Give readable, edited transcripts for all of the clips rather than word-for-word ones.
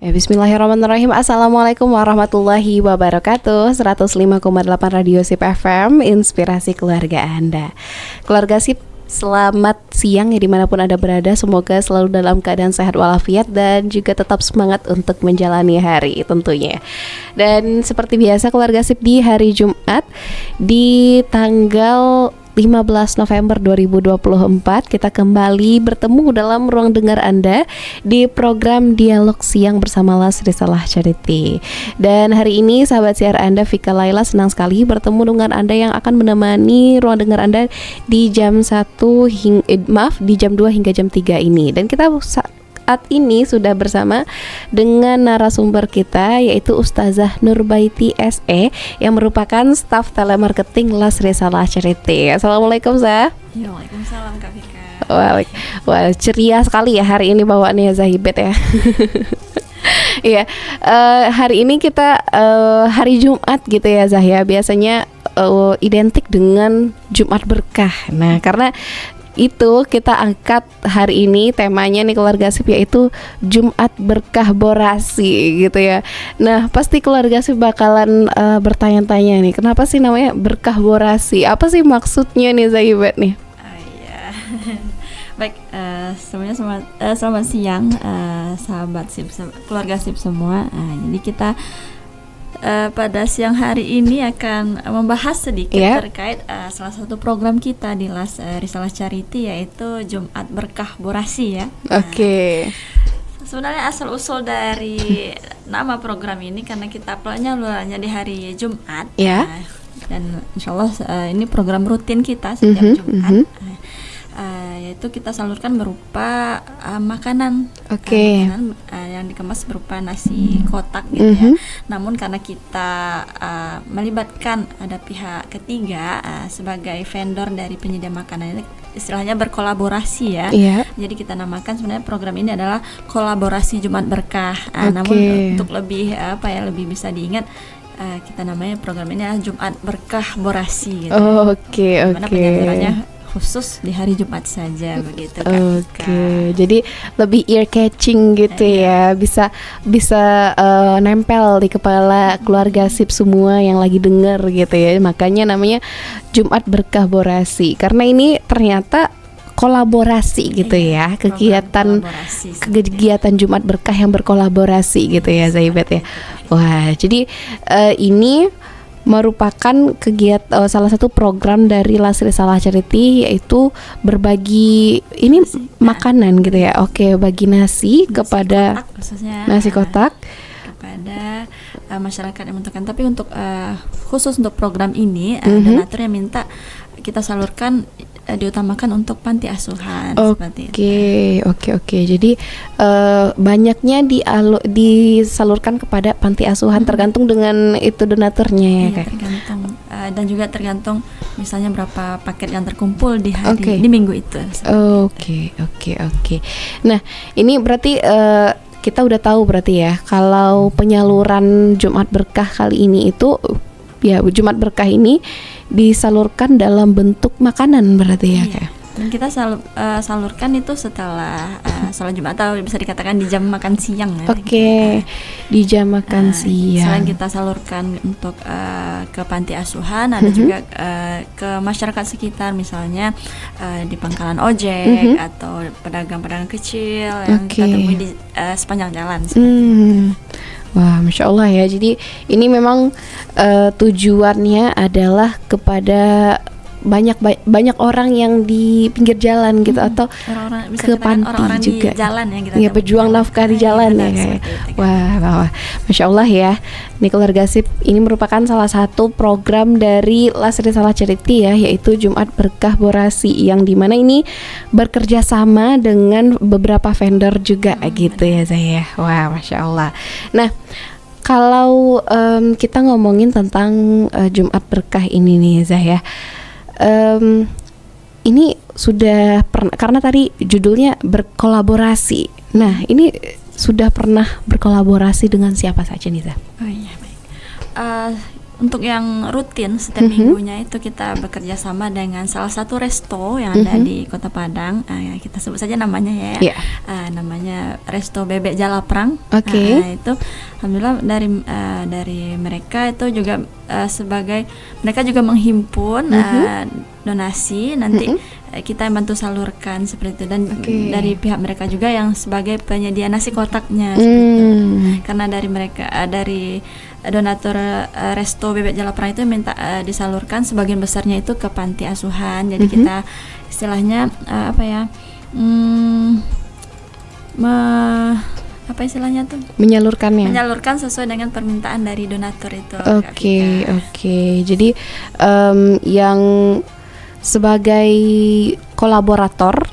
Bismillahirrahmanirrahim. Assalamualaikum warahmatullahi wabarakatuh. 105,8 Radio Sip FM, inspirasi keluarga Anda. Keluarga Sip, selamat siang ya dimanapun Anda berada. Semoga selalu dalam keadaan sehat walafiat dan juga tetap semangat untuk menjalani hari tentunya. Dan seperti biasa keluarga Sip, di hari Jumat di tanggal 15 November 2024 kita kembali bertemu dalam ruang dengar Anda di program Dialog Siang bersama Las Risalah Charity. Dan hari ini sahabat siar Anda, Vika Laila senang sekali bertemu dengan Anda yang akan menemani ruang dengar Anda di jam 2 hingga jam 3 ini. Dan kita saat ini sudah bersama dengan narasumber kita, yaitu Ustazah Nurbaiti SE yang merupakan staf telemarketing Las Risalah Charity. Assalamualaikum Zah. Ya, waalaikumsalam Kak Vika. Wah, ceria sekali ya hari ini bawaannya Zahibet ya. Iya, hari ini kita hari Jumat gitu ya Zah ya. Biasanya identik dengan Jumat berkah. Nah, karena itu kita angkat hari ini temanya nih keluarga Sip, yaitu Jumat Berkah Borasi gitu ya. Nah pasti keluarga Sip bakalan bertanya-tanya nih, kenapa sih namanya Berkah Borasi? Apa sih maksudnya nih Zahibet nih? Iya. Baik, semuanya selamat siang sahabat Sip, keluarga Sip semua. Jadi kita pada siang hari ini akan membahas sedikit terkait salah satu program kita di Las Risalah Charity, yaitu Jumat Berkah Borasi ya. Oke. Sebenarnya asal usul dari nama program ini karena kita penyalurannya di hari Jumat. Dan insyaallah ini program rutin kita setiap Jumat. Yaitu kita salurkan berupa makanan, makanan yang dikemas berupa nasi kotak gitu ya. Namun karena kita melibatkan ada pihak ketiga sebagai vendor dari penyedia makanan ini, istilahnya berkolaborasi ya. Jadi kita namakan sebenarnya program ini adalah kolaborasi Jumat Berkah. Namun untuk lebih lebih bisa diingat, kita namanya program ini adalah Jumat Berkah Borasi gitu. Dimana penyalurannya khusus di hari Jumat saja begitu kan. Jadi lebih ear catching gitu ya. Bisa nempel di kepala keluarga Sip semua yang lagi denger gitu ya. Makanya namanya Jumat Berkah Borasi. Karena ini ternyata kolaborasi gitu ya, kegiatan Jumat Berkah yang berkolaborasi gitu ya Zahibet ya. Wah, jadi ini merupakan kegiatan salah satu program dari Las Risalah Charity, yaitu berbagi ini makanan gitu ya. Bagi nasi kepada kotak, nasi kotak kepada masyarakat yang membutuhkan. Tapi untuk khusus untuk program ini donatur yang minta kita salurkan diutamakan untuk panti asuhan. Oke. Jadi banyaknya disalurkan kepada panti asuhan, tergantung dengan itu donaturnya ya. Tergantung dan juga tergantung misalnya berapa paket yang terkumpul di hari di minggu itu. Oke. Nah, ini berarti kita udah tahu berarti ya kalau penyaluran Jumat Berkah kali ini itu ya, Jumat Berkah ini disalurkan dalam bentuk makanan berarti ya kayak. Dan kita salurkan itu setelah sholat Jumat, atau bisa dikatakan di jam makan siang ya. Di jam makan siang. Selain kita salurkan untuk ke panti asuhan, ada juga ke masyarakat sekitar, misalnya di pangkalan ojek atau pedagang-pedagang kecil yang kita temui di sepanjang jalan. Wah, Masya Allah ya. Jadi ini memang tujuannya adalah kepada banyak orang yang di pinggir jalan gitu, atau ke panti orang juga. Di jalan ya, kita berjuang nafkah di jalan ya kayak. Wah, Masya Allah ya. Ini keluarga Sip, ini merupakan salah satu program dari Las Risalah Charity ya, yaitu Jumat Berkah Borasi, yang dimana ini bekerja sama dengan beberapa vendor juga gitu ya saya. Wah, Masya Allah. Nah, kalau kita ngomongin tentang Jumat Berkah ini nih Zah ya, ini sudah pernah, karena tadi judulnya berkolaborasi. Nah, ini sudah pernah berkolaborasi dengan siapa saja nih Zah? untuk yang rutin setiap minggunya itu kita bekerja sama dengan salah satu resto yang ada di Kota Padang. Kita sebut saja namanya ya. Namanya Resto Bebek Jalaprang. Itu alhamdulillah dari mereka itu juga sebagai mereka juga menghimpun donasi nanti kita bantu salurkan seperti itu, dan dari pihak mereka juga yang sebagai penyedia nasi kotaknya seperti itu. Karena dari mereka dari donatur Resto Bebek Jalaprang itu minta disalurkan sebagian besarnya itu ke panti asuhan. Jadi kita istilahnya apa istilahnya tuh? Menyalurkan sesuai dengan permintaan dari donatur itu. Oke. Jadi yang sebagai kolaborator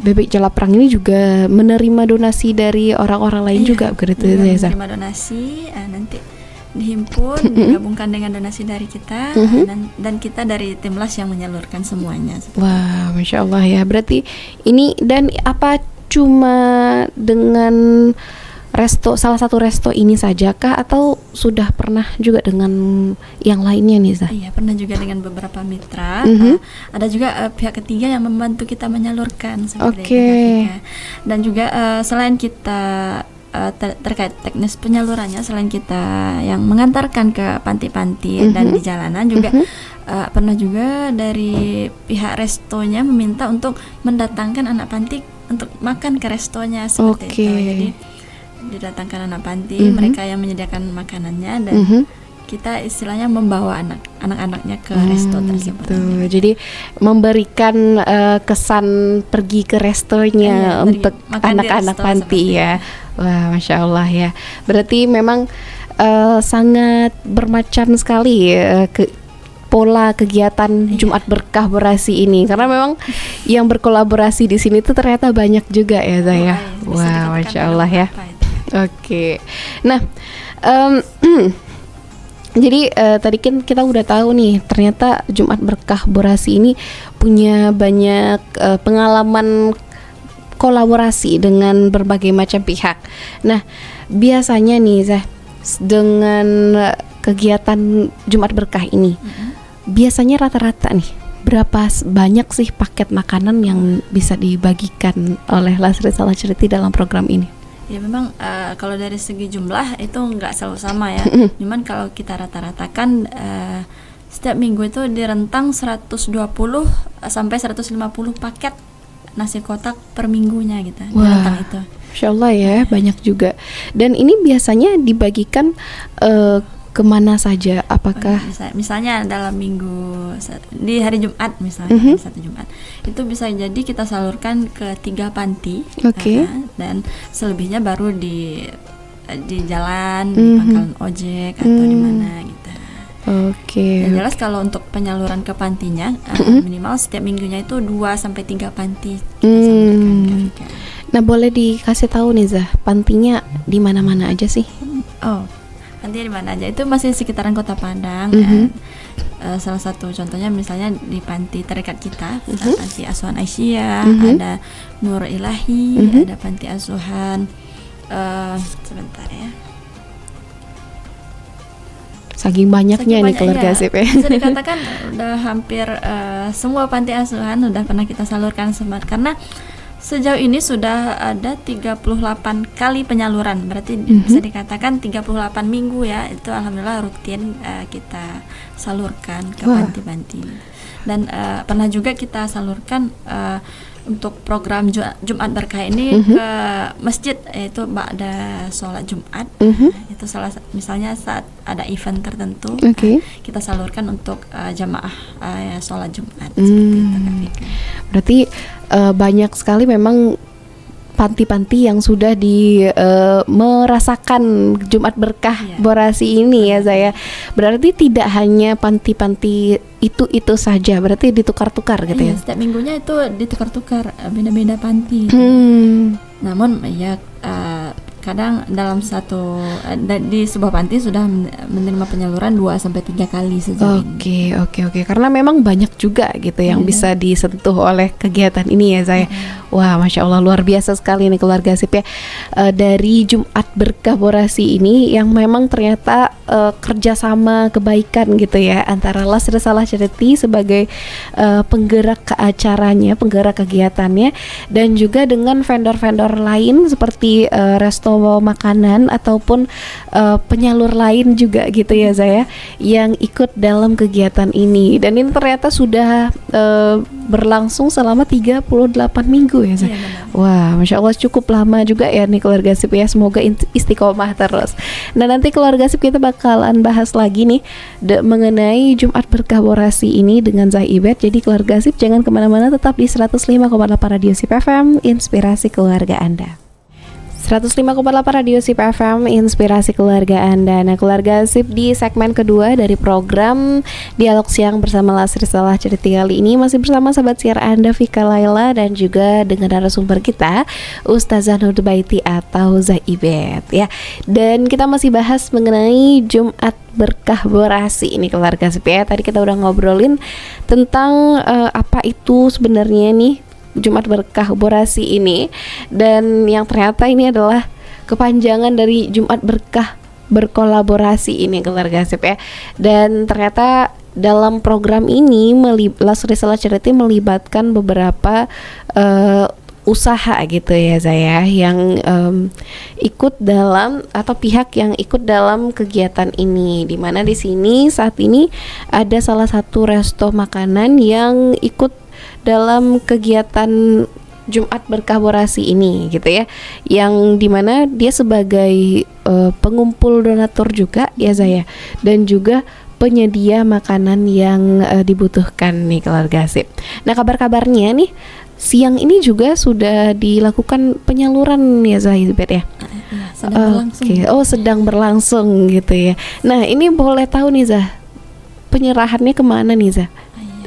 Bebek Jalaprang ini juga menerima donasi dari orang-orang lain juga begitu ya, menerima donasi nanti dihimpun digabungkan dengan donasi dari kita dan kita dari Timlas yang menyalurkan semuanya. Wah, Masya Allah ya. Berarti ini dan apa cuma dengan salah satu resto ini sajakah atau sudah pernah juga dengan yang lainnya nih, Zah? Iya, pernah juga dengan beberapa mitra. Ada juga pihak ketiga yang membantu kita menyalurkan seperti itu. Dan juga selain kita terkait teknis penyalurannya, selain kita yang mengantarkan ke panti-panti dan di jalanan juga pernah juga dari pihak restonya meminta untuk mendatangkan anak panti untuk makan ke restonya seperti itu. Jadi didatangkan anak panti, mereka yang menyediakan makanannya dan kita istilahnya membawa anak-anaknya ke resto tersebut. Jadi memberikan kesan pergi ke restonya untuk anak-anak panti ya. Wah, Masya Allah ya. Berarti memang sangat bermacam sekali pola kegiatan Jumat Berkah Borasi ini, karena memang yang berkolaborasi di sini tuh ternyata banyak juga ya, Zaya. Wah, Masya Allah ya. Nah, jadi tadi kan kita udah tahu nih, ternyata Jumat Berkah Borasi ini punya banyak pengalaman kolaborasi dengan berbagai macam pihak. Nah, biasanya nih, Zah, dengan kegiatan Jumat Berkah ini, biasanya rata-rata nih berapa banyak sih paket makanan yang bisa dibagikan oleh Lasri Salaceriti dalam program ini? Ya memang kalau dari segi jumlah itu nggak selalu sama ya. Cuman kalau kita rata-ratakan setiap minggu itu di rentang 120 sampai 150 paket nasi kotak per minggunya gitu. Di rentang itu. Masya Allah ya, banyak juga. Dan ini biasanya dibagikan kemana saja? Apakah misalnya dalam minggu di hari Jumat misalnya hari satu Jumat itu bisa jadi kita salurkan ke 3 panti, dan selebihnya baru di jalan, di pangkalan ojek atau di mana gitu. Yang jelas kalau untuk penyaluran ke pantinya minimal setiap minggunya itu 2 sampai 3 panti kita salurkan. Nah, boleh dikasih tahu nih, Zah, pantinya di mana-mana aja sih? Panti di mana aja? Itu masih sekitaran Kota Padang. Salah satu contohnya misalnya di panti terdekat kita, panti asuhan Aisyah, ada Nur Ilahi, ada panti asuhan sebentar ya. Saking banyaknya nih keluarga Sip ya. Bisa dikatakan udah hampir semua panti asuhan udah pernah kita salurkan karena sejauh ini sudah ada 38 kali penyaluran. Berarti bisa dikatakan 38 minggu ya. Itu alhamdulillah rutin kita salurkan ke panti-panti. Dan pernah juga kita salurkan untuk program Jumat Berkah ini ke masjid, yaitu ba'da sholat Jumat. Itu misalnya saat ada event tertentu kita salurkan untuk jamaah sholat Jumat. Seperti itu, Kak Vika. Berarti banyak sekali memang panti-panti yang sudah merasakan Jumat Berkah Borasi ini ya, Zaya. Berarti tidak hanya panti-panti itu saja, berarti ditukar-tukar gitu ya? Setiap minggunya itu ditukar-tukar, beda-beda panti. Namun ya kadang dalam di sebuah panti sudah menerima penyaluran 2-3 kali sejauh ini. Oke. Karena memang banyak juga gitu yang bisa disentuh oleh kegiatan ini ya saya. Wah, Masya Allah, luar biasa sekali nih keluarga Sip ya. Dari Jumat Berkah Borasi ini yang memang ternyata kerjasama kebaikan gitu ya antara Las Risalah Charity sebagai penggerak ke acaranya, penggerak kegiatannya, dan juga dengan vendor-vendor lain seperti resto makanan ataupun penyalur lain juga gitu ya saya yang ikut dalam kegiatan ini. Dan ini ternyata sudah berlangsung selama 38 minggu ya saya. Wah, Masya Allah, cukup lama juga ya nih keluarga Sip ya. Semoga istiqomah terus. Nah, nanti keluarga Sip kita bakalan bahas lagi nih mengenai Jumat Berkah Borasi ini dengan Zai Ibet. Jadi keluarga Sip jangan kemana-mana, tetap di 105,8 Radio Sip FM, inspirasi keluarga Anda. 105,8 Radio Sip FM, inspirasi keluarga Anda. Nah, keluarga Sip, di segmen kedua dari program Dialog Siang bersama Las Risalah Charity kali ini masih bersama sahabat siar Anda Vika Laila dan juga dengan narasumber kita Ustazah Nurbaiti atau Zai Ibet ya. Dan kita masih bahas mengenai Jumat Berkah Borasi ini keluarga Sip ya. Tadi kita udah ngobrolin tentang apa itu sebenarnya nih Jumat Berkah Borasi ini, dan yang ternyata ini adalah kepanjangan dari Jumat Berkah Berkolaborasi ini keluarga Sip ya. Dan ternyata dalam program ini Las Risalah Charity melibatkan beberapa usaha gitu ya saya yang ikut dalam atau pihak yang ikut dalam kegiatan ini, dimana di sini saat ini ada salah satu resto makanan yang ikut dalam kegiatan Jumat Berkah Borasi ini gitu ya, yang dimana dia sebagai pengumpul donatur juga ya saya, dan juga penyedia makanan yang dibutuhkan nih keluarga Sip. Nah, kabar-kabarnya nih siang ini juga sudah dilakukan penyaluran ya Zahibet ya. Sedang berlangsung. Sedang berlangsung gitu ya. Nah, ini boleh tahu nih Zah, penyerahannya kemana nih Zah?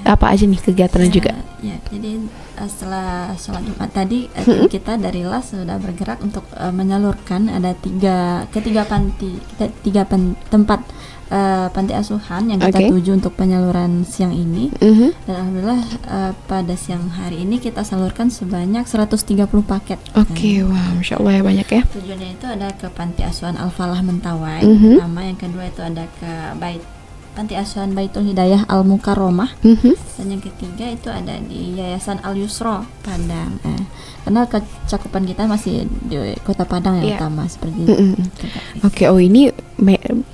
Apa aja nih kegiatannya juga? Ya, jadi setelah sholat Jumat tadi kita dari LAS sudah bergerak untuk menyalurkan ada tiga tempat panti asuhan yang kita tuju untuk penyaluran siang ini. Dan alhamdulillah pada siang hari ini kita salurkan sebanyak 130 paket. Wah, Masya Allah ya, banyak ya. Tujuannya itu ada ke Panti Asuhan Al-Falah Mentawai pertama, yang kedua itu ada ke Panti Asuhan Baitul Hidayah Al Mukarromah, dan yang ketiga itu ada di Yayasan Al Yusro Padang. Karena kecakupan kita masih di Kota Padang yang utama seperti itu. Ini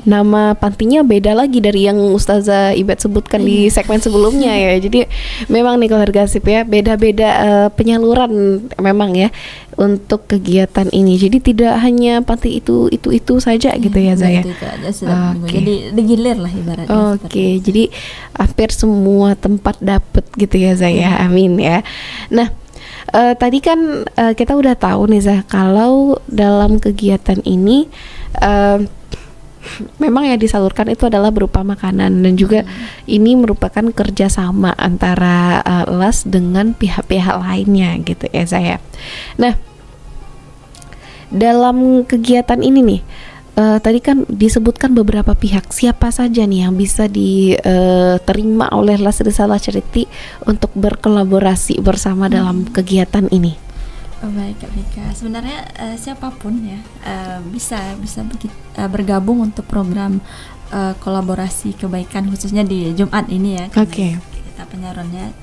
nama pantinya beda lagi dari yang Ustazah Ibet sebutkan di segmen sebelumnya ya. Jadi memang nih keluarga Sip ya, beda-beda penyaluran memang ya untuk kegiatan ini. Jadi tidak hanya panti itu saja gitu ya Zaya. Jadi digilir lah ibaratnya. Jadi hampir semua tempat dapat gitu ya Zaya. Amin ya. Nah, tadi kan kita udah tahu nih Zah, kalau dalam kegiatan ini memang yang disalurkan itu adalah berupa makanan, dan juga ini merupakan kerjasama antara LAS dengan pihak-pihak lainnya gitu ya saya. Nah, dalam kegiatan ini nih tadi kan disebutkan beberapa pihak, siapa saja nih yang bisa diterima oleh Las Risalah Charity untuk berkolaborasi bersama dalam kegiatan ini? Baik Kak Vika, sebenarnya siapapun ya bisa bergabung untuk program kolaborasi kebaikan khususnya di Jumat ini ya. Kita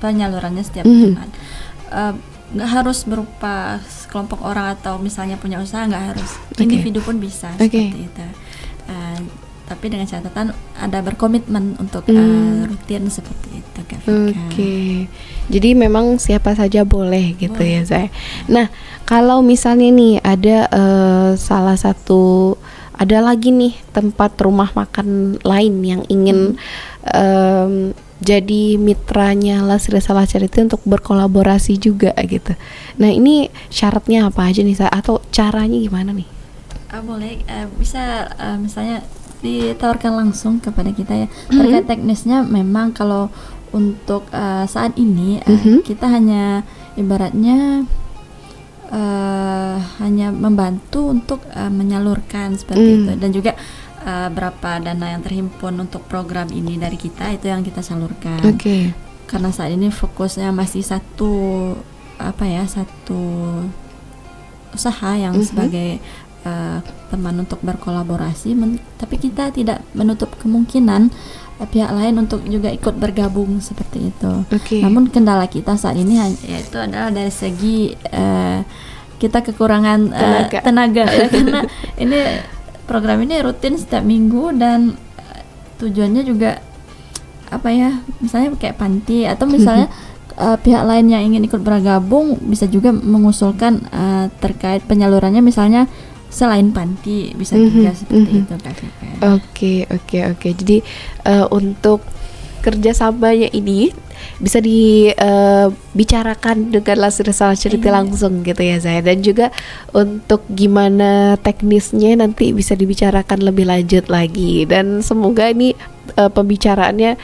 penyalurannya setiap Jumat. Nggak harus berupa kelompok orang atau misalnya punya usaha, nggak harus, individu pun bisa seperti itu. Tapi dengan catatan ada berkomitmen untuk rutin seperti itu Kak Vika. Jadi memang siapa saja boleh gitu ya Zai. Nah, kalau misalnya nih ada ada lagi nih tempat rumah makan lain yang ingin jadi mitranya Las Risalah Charity untuk berkolaborasi juga gitu. Nah, ini syaratnya apa aja nih Zai, atau caranya gimana nih? Boleh, bisa misalnya ditawarkan langsung kepada kita ya. Terkait teknisnya memang kalau untuk saat ini kita hanya ibaratnya hanya membantu untuk menyalurkan seperti itu, dan juga berapa dana yang terhimpun untuk program ini dari kita itu yang kita salurkan. Karena saat ini fokusnya masih satu usaha yang sebagai teman untuk berkolaborasi, tapi kita tidak menutup kemungkinan pihak lain untuk juga ikut bergabung seperti itu. Namun kendala kita saat ini yaitu adalah dari segi kita kekurangan tenaga ya, karena ini program ini rutin setiap minggu dan tujuannya juga misalnya kayak panti atau misalnya pihak lain yang ingin ikut bergabung bisa juga mengusulkan terkait penyalurannya, misalnya selain panti bisa juga seperti itu Kak Vika. Oke. Jadi untuk kerjasamanya ini bisa dibicarakan dengan Lasri Salah Cerita langsung gitu ya saya, dan juga untuk gimana teknisnya nanti bisa dibicarakan lebih lanjut lagi, dan semoga ini pembicaraannya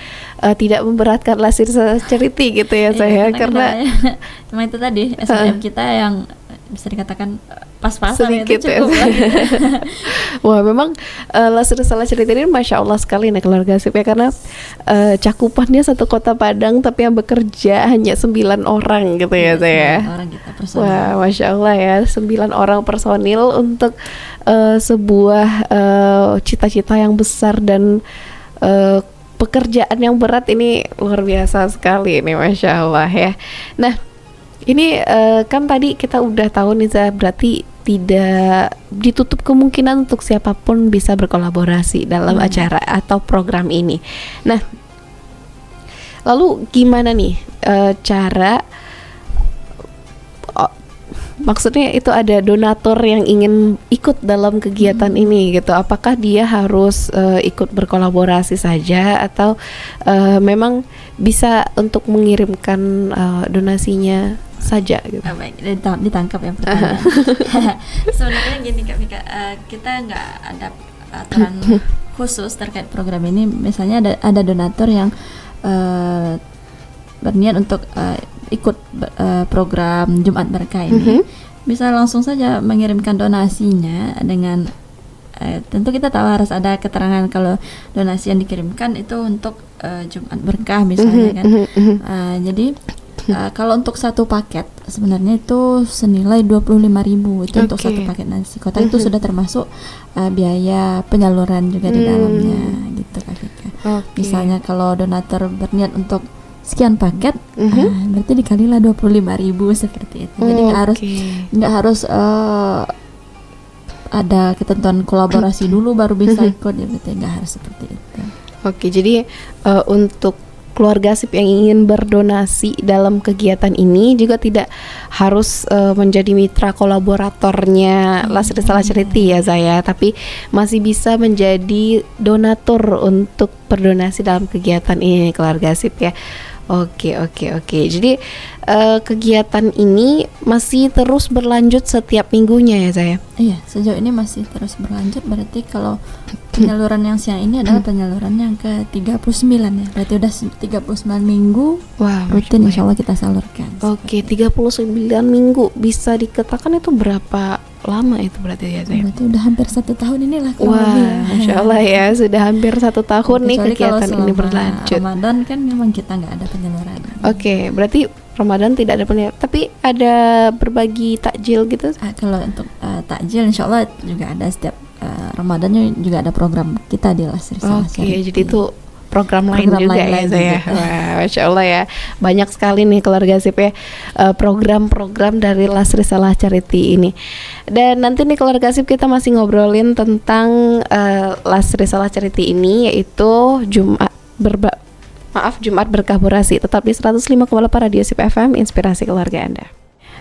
tidak memberatkan Lasri Salah Cerita gitu ya saya, karena cuma itu tadi SDM kita yang bisa dikatakan pas-pasan sedikit itu cukup ya. Wah, memang Lasri Salah Cerita ini Masya Allah sekali nih keluarga sip ya, karena cakupannya satu kota Padang tapi yang bekerja hanya 9 orang gitu ya saya. 9 orang kita personil. Wah, Masya Allah ya, 9 orang personil untuk sebuah cita-cita yang besar dan pekerjaan yang berat ini luar biasa sekali nih Masya Allah ya. Nah, ini kan tadi kita udah tahu nih Zah, berarti tidak ditutup kemungkinan untuk siapapun bisa berkolaborasi dalam acara atau program ini. Nah, lalu gimana nih cara maksudnya itu ada donatur yang ingin ikut dalam kegiatan ini gitu, apakah dia harus ikut berkolaborasi saja atau memang bisa untuk mengirimkan donasinya saja gitu? Baik, ditangkap yang pertama. Sebenarnya gini Kak Vika, kita nggak ada aturan khusus terkait program ini. Misalnya ada donatur yang berniat untuk ikut program Jumat Berkah ini, bisa langsung saja mengirimkan donasinya dengan tentu kita tahu harus ada keterangan kalau donasi yang dikirimkan itu untuk Jumat Berkah misalnya kan. Jadi kalau untuk satu paket sebenarnya itu senilai 25.000 itu untuk satu paket nasi kotak, itu sudah termasuk biaya penyaluran juga di dalamnya gitu Kak Vika. Misalnya kalau donatur berniat untuk sekian paket, berarti dikalilah 25.000 seperti itu. Jadi nggak harus ada ketentuan kolaborasi dulu baru bisa ikut, ya berarti nggak harus seperti itu. Jadi untuk keluarga sip yang ingin berdonasi dalam kegiatan ini juga tidak harus menjadi mitra kolaboratornya Lasri Salah Cerita ya saya, tapi masih bisa menjadi donatur untuk berdonasi dalam kegiatan ini keluarga sip ya. Oke. Jadi kegiatan ini masih terus berlanjut setiap minggunya ya saya? Iya, sejauh ini masih terus berlanjut. Berarti kalau penyaluran yang siang ini adalah penyaluran yang ke-39 ya. Berarti udah 39 minggu. Wah, rutin insya Allah kita salurkan. Oke, 39 minggu. Bisa dikatakan itu berapa lama itu berarti ya saya? Berarti udah hampir 1 tahun inilah. Wah, Masya Allah ya, sudah hampir 1 tahun nih kegiatan ini berlanjut. Ramadan kan memang kita nggak ada penyaluran. Oke, berarti Ramadan tidak ada penyaluran, tapi ada berbagi takjil gitu? Kalau untuk takjil insya Allah juga ada setiap Ramadannya, juga ada program kita di Lasri Salah Cerita. Oke, jadi itu program lain juga ya saya. Wah, Masya Allah ya, banyak sekali nih keluarga sip ya program-program dari Lasri Salah Cerita ini. Dan nanti nih keluarga sip kita masih ngobrolin tentang Lasri Salah Cerita ini, yaitu Jumat Berkah-Borasi. Tetap di 105,8 Radio Sip FM, inspirasi keluarga Anda.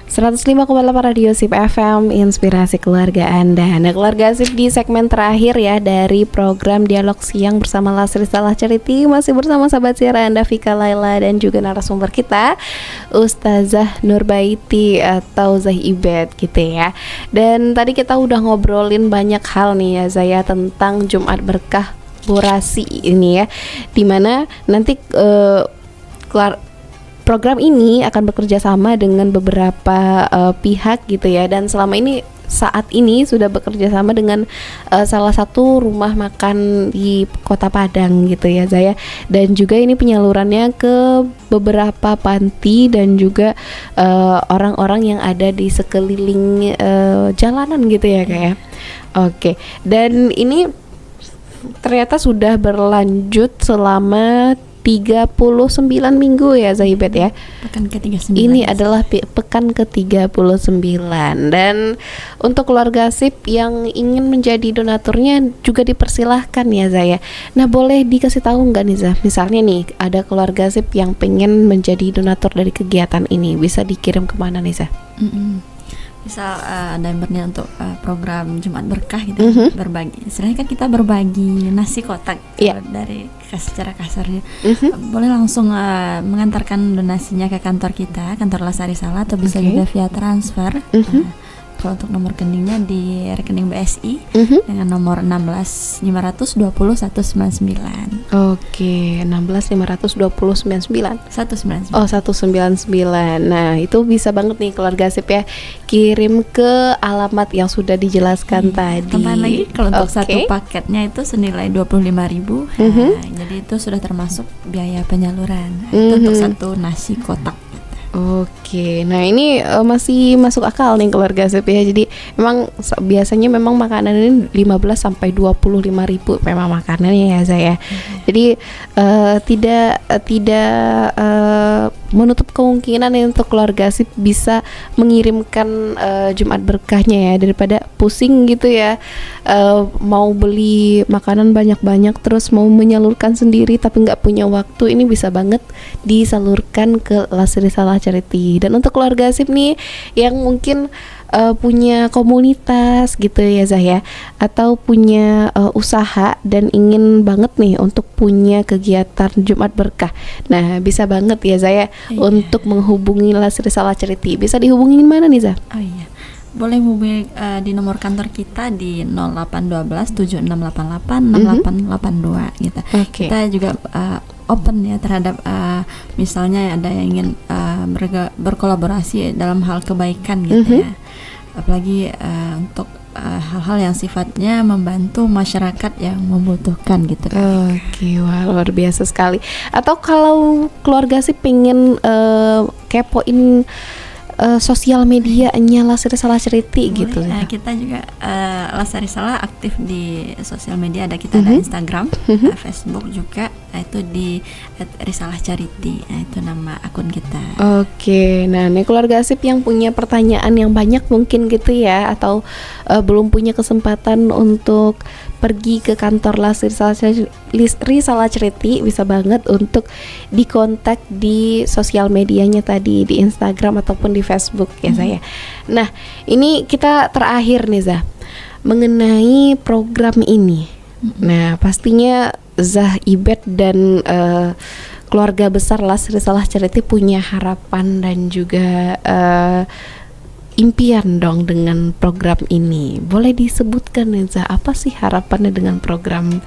105,8 Radio Sip FM, inspirasi keluarga Anda. Nah keluarga Sip, di segmen terakhir ya dari program Dialog Siang bersama Lasri Salah Cerita, masih bersama sahabat siaran Anda Vika Laila dan juga narasumber kita Ustazah Nurbaiti atau Zah Ibed gitu ya. Dan tadi kita udah ngobrolin banyak hal nih ya saya tentang Jumat Berkah Borasi ini ya, dimana nanti program ini akan bekerja sama dengan beberapa pihak gitu ya, dan selama ini saat ini sudah bekerja sama dengan salah satu rumah makan di Kota Padang gitu ya Zaya, dan juga ini penyalurannya ke beberapa panti dan juga orang-orang yang ada di sekeliling jalanan gitu ya kayak. Oke, dan ini ternyata sudah berlanjut selama 39 minggu ya Zahibet ya. Pekan ke-39. Ini adalah pekan ke-39, dan untuk keluarga SIP yang ingin menjadi donaturnya juga dipersilahkan ya Zaya. Nah, boleh dikasih tahu nggak nih Zah? Misalnya nih ada keluarga SIP yang pengen menjadi donatur dari kegiatan ini, bisa dikirim kemana nih Zah? Misal ada yang berniat untuk program Jumat Berkah gitu, berbagi. Istilahnya kan kita berbagi nasi kotak dari secara kasarnya. Boleh langsung mengantarkan donasinya ke kantor kita, kantor Lasari Salah, atau bisa juga via transfer. Kalau untuk nomor rekeningnya di rekening BSI dengan nomor 16 520 199. Oke, 16 520 99. 199. Oh, 199. Nah, itu bisa banget nih keluarga SIP ya, kirim ke alamat yang sudah dijelaskan tadi. Tambahan lagi kalau untuk satu paketnya itu senilai 25.000. Jadi itu sudah termasuk biaya penyaluran. Itu untuk satu nasi kotak. Oke, nah ini masih masuk akal nih keluarga SIP ya. Jadi memang biasanya memang makanan ini 15 sampai 25.000 memang makanannya ya saya. Jadi tidak menutup kemungkinan untuk keluarga SIP bisa mengirimkan Jumat Berkahnya ya, daripada pusing gitu ya, mau beli makanan banyak-banyak terus mau menyalurkan sendiri tapi nggak punya waktu. Ini bisa banget disalurkan ke Lasri Salah Charity. Dan untuk keluarga SIP nih yang mungkin punya komunitas gitu ya Zahya, atau punya usaha dan ingin banget nih untuk punya kegiatan Jumat Berkah, nah bisa banget ya Zahya untuk menghubungi Lasri Salah Charity. Bisa dihubungin mana nih Zah? Oh iya, boleh hubungi di nomor kantor kita di 0812 7688 6882 gitu. Kita juga open ya terhadap misalnya ada yang ingin berkolaborasi dalam hal kebaikan gitu ya. Apalagi untuk hal-hal yang sifatnya membantu masyarakat yang membutuhkan gitu. Oke, wah luar biasa sekali. Atau kalau keluarga sih pengen kepoin sosial medianya Lasri Salah Charity gitu. Kita juga Lasri Salah aktif di sosial media, ada kita ada Instagram, Facebook juga, itu di @risalah charity. Nah, itu nama akun kita. Oke, nah nih keluarga SIP yang punya pertanyaan yang banyak mungkin gitu ya, atau belum punya kesempatan untuk pergi ke kantor Lasri Salah Charity, bisa banget untuk dikontak di sosial medianya tadi, di Instagram ataupun di Facebook ya saya. Nah, ini kita terakhir nih Zah, mengenai program ini. Nah, pastinya Zah, Ibet dan keluarga besar Lasri Salah Charity punya harapan dan juga impian dong dengan program ini. Boleh disebutkan nih Zah, apa sih harapannya dengan program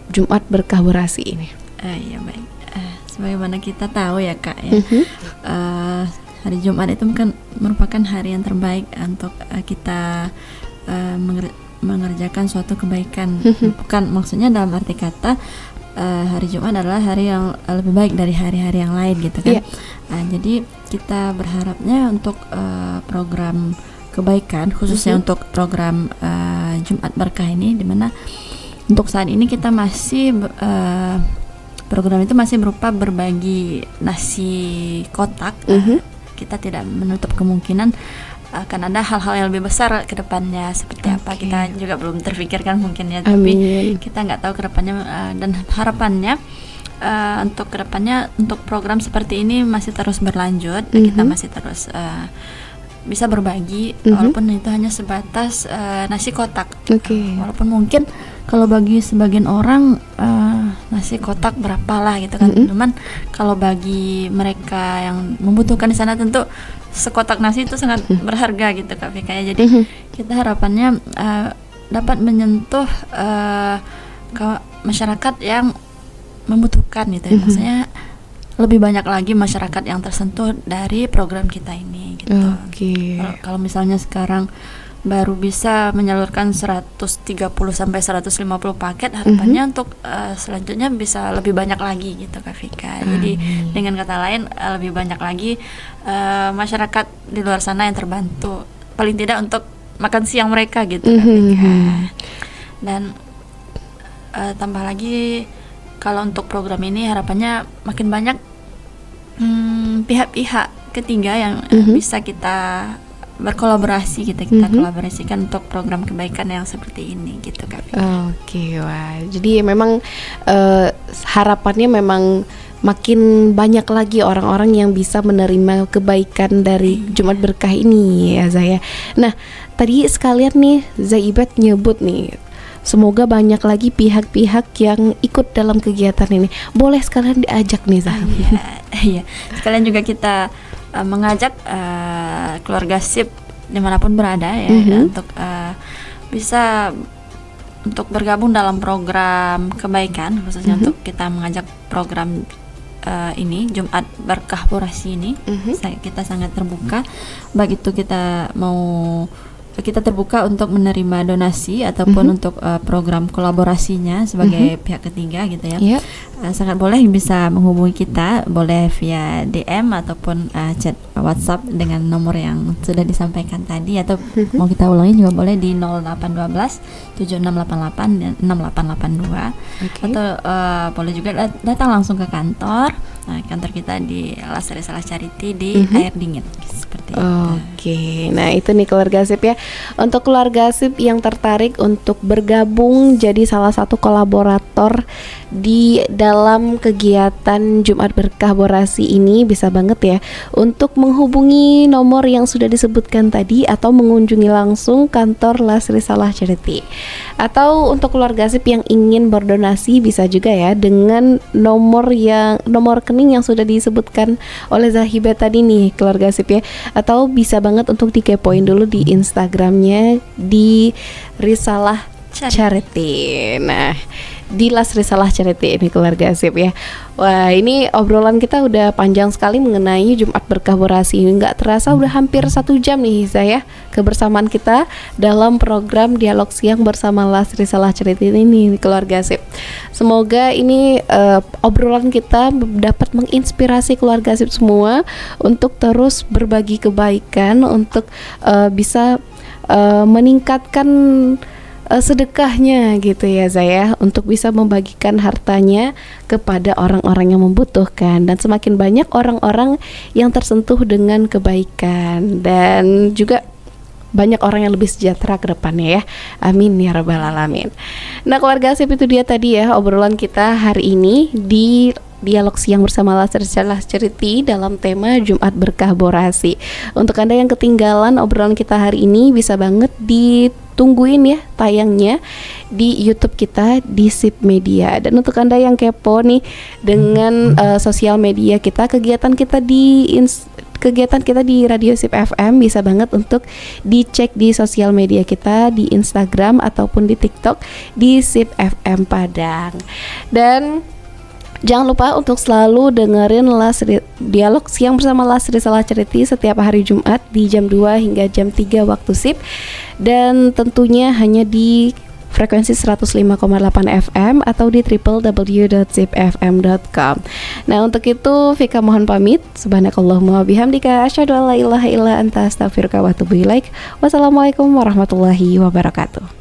Jumat Berkah Berasi ini? Ya baik, sebagaimana kita tahu ya Kak ya, hari Jumat itu kan merupakan hari yang terbaik untuk kita mengerjakan suatu kebaikan. Bukan maksudnya dalam arti kata hari Jumat adalah hari yang lebih baik dari hari-hari yang lain gitu kan. Jadi kita berharapnya untuk program kebaikan khususnya untuk program Jumat Berkah ini, dimana untuk saat ini kita masih program itu masih berupa berbagi nasi kotak. Kita tidak menutup kemungkinan akan ada hal-hal yang lebih besar ke depannya seperti apa, kita juga belum terfikirkan mungkin ya. Tapi kita nggak tahu ke depannya, dan harapannya untuk ke depannya untuk program seperti ini masih terus berlanjut. Kita masih terus bisa berbagi walaupun itu hanya sebatas nasi kotak. Walaupun mungkin kalau bagi sebagian orang nasi kotak berapalah gitu kan, cuman kalau bagi mereka yang membutuhkan di sana tentu sekotak nasi itu sangat berharga gitu Kak Vika ya. Jadi kita harapannya dapat menyentuh ke masyarakat yang membutuhkan gitu ya. Maksudnya lebih banyak lagi masyarakat yang tersentuh dari program kita ini gitu. Kalau misalnya sekarang baru bisa menyalurkan 130 sampai 150 paket, harapannya untuk selanjutnya bisa lebih banyak lagi gitu Kak Vika. Jadi dengan kata lain lebih banyak lagi masyarakat di luar sana yang terbantu, paling tidak untuk makan siang mereka gitu Kak Vika. Dan tambah lagi kalau untuk program ini harapannya makin banyak pihak-pihak ketiga yang bisa kita berkolaborasi, kita kolaborasikan untuk program kebaikan yang seperti ini gitu Kak. Wah, jadi memang harapannya memang makin banyak lagi orang-orang yang bisa menerima kebaikan dari Jumat Berkah ini ya Zaya. Nah, tadi sekalian nih Zaibat nyebut nih, semoga banyak lagi pihak-pihak yang ikut dalam kegiatan ini. Boleh sekalian diajak nih Zaya. Iya. Sekalian juga kita mengajak keluarga SIP dimanapun berada ya, untuk bisa untuk bergabung dalam program kebaikan, khususnya untuk kita mengajak program ini Jumat Berkah Borasi ini. Kita sangat terbuka, baik itu kita terbuka untuk menerima donasi ataupun untuk program kolaborasinya sebagai pihak ketiga gitu ya. Sangat boleh bisa menghubungi kita, boleh via DM ataupun chat WhatsApp dengan nomor yang sudah disampaikan tadi, atau mau kita ulangi juga boleh di 0812 7688 dan 6882. Atau boleh juga datang langsung ke kantor kita di Lastri Salah Charity di Air Dingin seperti itu. Nah itu nih keluarga SIP ya. Untuk keluarga SIP yang tertarik untuk bergabung jadi salah satu kolaborator di dalam kegiatan Jumat Berkah Borasi ini, bisa banget ya untuk menghubungi nomor yang sudah disebutkan tadi, atau mengunjungi langsung kantor Lastri Salah Charity. Atau untuk keluarga SIP yang ingin berdonasi, bisa juga ya dengan nomor rekening yang sudah disebutkan oleh Zahiba tadi nih keluarga SIP ya. Atau bisa banget untuk dikepoin dulu di Instagramnya di Risalah Charity. Nah, di Lastri Salah Charity ini keluarga SIP ya. Wah, ini obrolan kita udah panjang sekali mengenai Jumat Berkah Borasi. Nggak terasa udah hampir 1 jam nih saya kebersamaan kita dalam program Dialog Siang bersama Lastri Salah Charity ini keluarga SIP. Semoga ini obrolan kita dapat menginspirasi keluarga SIP semua untuk terus berbagi kebaikan, untuk bisa meningkatkan sedekahnya gitu ya Zaya, untuk bisa membagikan hartanya kepada orang-orang yang membutuhkan, dan semakin banyak orang-orang yang tersentuh dengan kebaikan, dan juga banyak orang yang lebih sejahtera ke depannya ya. Amin ya rabbal alamin. Nah keluarga SIP, itu dia tadi ya obrolan kita hari ini di Dialog Siang bersama Lastri Salah Charity dalam tema Jumat Berkah Borasi. Untuk Anda yang ketinggalan obrolan kita hari ini, bisa banget ditungguin ya tayangnya di YouTube kita di SIP Media. Dan untuk Anda yang kepo nih dengan sosial media kita, kegiatan kita di Radio SIP FM, bisa banget untuk dicek di sosial media kita di Instagram ataupun di TikTok di SIP FM Padang. Dan jangan lupa untuk selalu dengerin Dialog Siang bersama Lastri Salah Charity setiap hari Jumat di jam 2 hingga jam 3 waktu SIP, dan tentunya hanya di frekuensi 105,8 FM atau di www.sipfm.com. Nah untuk itu Vika mohon pamit. Subhanakallahumma wabihamdika, asyhadu an la ilaha illa anta, astaghfiruka wa atubu ilaik. Wassalamualaikum warahmatullahi wabarakatuh.